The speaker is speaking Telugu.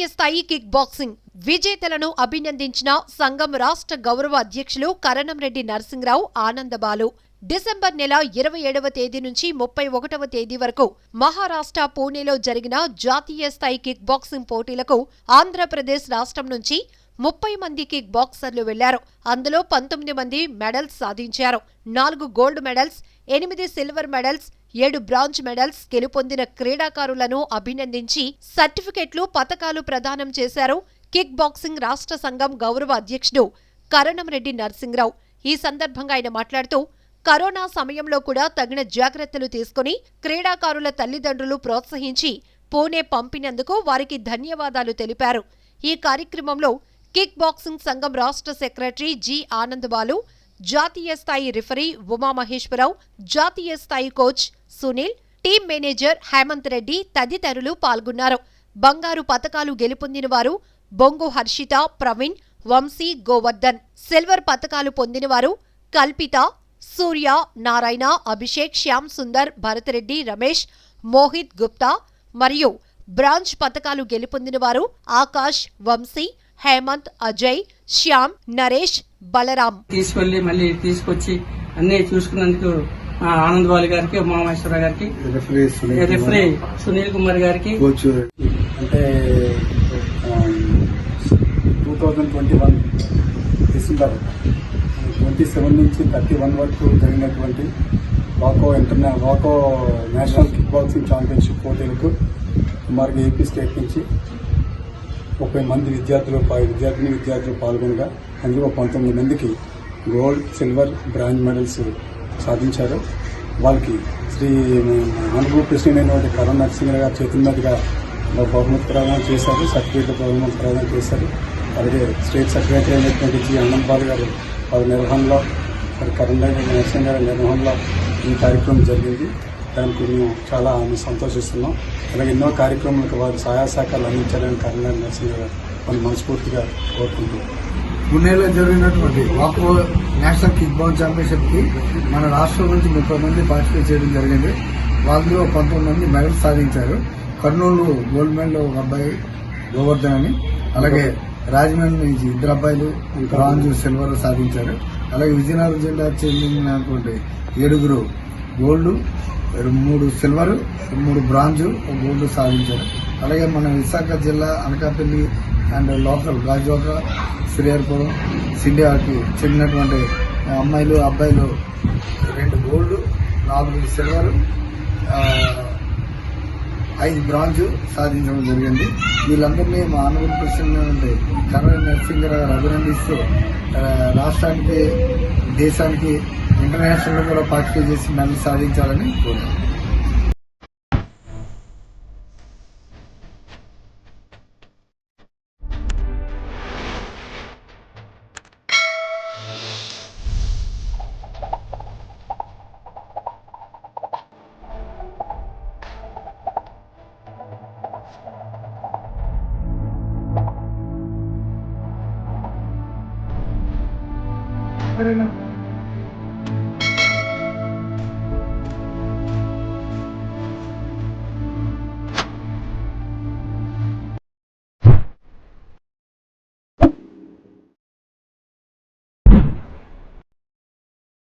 జాతీయ స్థాయి కిక్ బాక్సింగ్ విజేతలను అభినందించిన సంఘం రాష్ట్ర గౌరవ అధ్యక్షులు కరణంరెడ్డి నరసింగరావు ఆనందబాలు. డిసెంబర్ నెల 27వ తేదీ నుంచి 31వ తేదీ వరకు మహారాష్ట్ర పూణేలో జరిగిన జాతీయ స్థాయి కిక్ బాక్సింగ్ పోటీలకు ఆంధ్రప్రదేశ్ రాష్ట్రం నుంచి 30 మంది కిక్ బాక్సర్లు వెళ్లారు. అందులో 19 మంది మెడల్స్ సాధించారు. 4 gold medals, 8 silver medals, 7 bronze medals గెలుపొందిన క్రీడాకారులను అభినందించి సర్టిఫికెట్లు, పతకాలు ప్రదానం చేశారు కిక్ బాక్సింగ్ రాష్ట్ర సంఘం గౌరవ అధ్యక్షుడు కరణంరెడ్డి నరసింగరావు. ఈ సందర్భంగా ఆయన మాట్లాడుతూ, కరోనా సమయంలో కూడా తగిన జాగ్రత్తలు తీసుకుని క్రీడాకారుల తల్లిదండ్రులు ప్రోత్సహించి పూణే పంపినందుకు వారికి ధన్యవాదాలు తెలిపారు. ఈ కార్యక్రమంలో కిక్ బాక్సింగ్ సంఘం రాష్ట్ర సెక్రటరీ జి ఆనందబాలు, జాతీయ స్థాయి రిఫరీ ఉమామహేశ్వరరావు, జాతీయ స్థాయి coach Sunil, team manager Hemanth Reddy తదితరులు పాల్గొన్నారు. బంగారు పతకాలు గెలుపొందిన వారు బొంగు హర్షిత, ప్రవీణ్, వంశీ, గోవర్ధన్. సిల్వర్ పతకాలు పొందినవారు కల్పిత, సూర్య, నారాయణ, అభిషేక్, శ్యామ్ సుందర్, భరతరెడ్డి, రమేష్, మోహిత్ గుప్తా మరియు బ్రాంజ్ పతకాలు గెలుపొందిన వారు ఆకాష్, వంశీ, హేమంత్, అజయ్, శ్యామ్, నరేష్, బలరాం. మళ్ళీ తీసుకొచ్చి అన్ని చూసుకున్నందుకు ఆనందబాలి గారికి, ఉమామహేశ్వర గారికి, రిఫరీ సునీల్ కుమార్ గారికి. అంటే 2021 డిసెంబర్ 27 నుంచి 31 వరకు జరిగినటువంటి వాకో నేషనల్ కిక్ బాక్సింగ్ ఛాంపియన్షిప్ పోటీలకు సుమారుగా ఏపీ స్టేట్ నుంచి 30 మంది విద్యార్థులు పాల్గొనగా అందులో 19 మందికి గోల్డ్, సిల్వర్, బ్రాంజ్ మెడల్స్ సాధించారు. వాళ్ళకి శ్రీ అనుభవ ప్రెసిడెంట్ కరణ్ నరసింహరావు గారి చేతుల మీదుగా బహుమతి ప్రదానం చేశారు, సర్టిఫికేట్ బహుమతి ప్రదానం చేశారు. అలాగే స్టేట్ సెక్రటరీ అయినటువంటి జి ఆనందబాల్ గారు వారి నిర్వహణలో, కరణ్ నరసింహ గారి నిర్వహణలో ఈ కార్యక్రమం జరిగింది. దానికి మేము చాలా సంతోషిస్తున్నాం. అలాగే ఎన్నో కార్యక్రమాలకు వారి సహాయ సహకారాలు అందించాలని కరణ్ నరసింహ గారు మనం మనస్ఫూర్తిగా కోరుకుంటున్నాం. పూణేలో జరిగినటువంటి వాకో నేషనల్ కిక్ బాక్సింగ్ ఛాంపియన్షిప్ కి మన రాష్ట్రం నుంచి 30 మంది పార్టిసిపేట్ చేయడం జరిగింది. వాళ్ళలో 19 మంది మెడల్స్ సాధించారు. కర్నూలు గోల్డ్ మెడల్ ఒక అబ్బాయి గోవర్ధన్ అని, అలాగే రాజమండ్రి నుంచి 2 అబ్బాయిలు బ్రాంజ్, సిల్వర్ సాధించారు. అలాగే విజయనగరం జిల్లా చెందినటువంటి 7 గోల్డ్, 3 సిల్వర్, 3 బ్రాంజ్, 1 గోల్డ్ సాధించారు. అలాగే మన విశాఖ జిల్లా అనకాపల్లి అండ్ లోకల్ గాజువాక, శ్రీహరిపురం, సిండియాకి చెందినటువంటి అమ్మాయిలు, అబ్బాయిలు 2 గోల్డ్, 4 సిల్వర్, 5 బ్రాంజ్ సాధించడం జరిగింది. వీళ్ళందరినీ మా ఆనరబుల్ ప్రెసిడెంట్ కరణ్ నరసింహరావు గారు అభినందిస్తూ రాష్ట్రానికి, దేశానికి, ఇంటర్నేషనల్ కూడా పార్టిసిపేట్ చేసి మెడల్ సాధించాలని కోరుతున్నాను.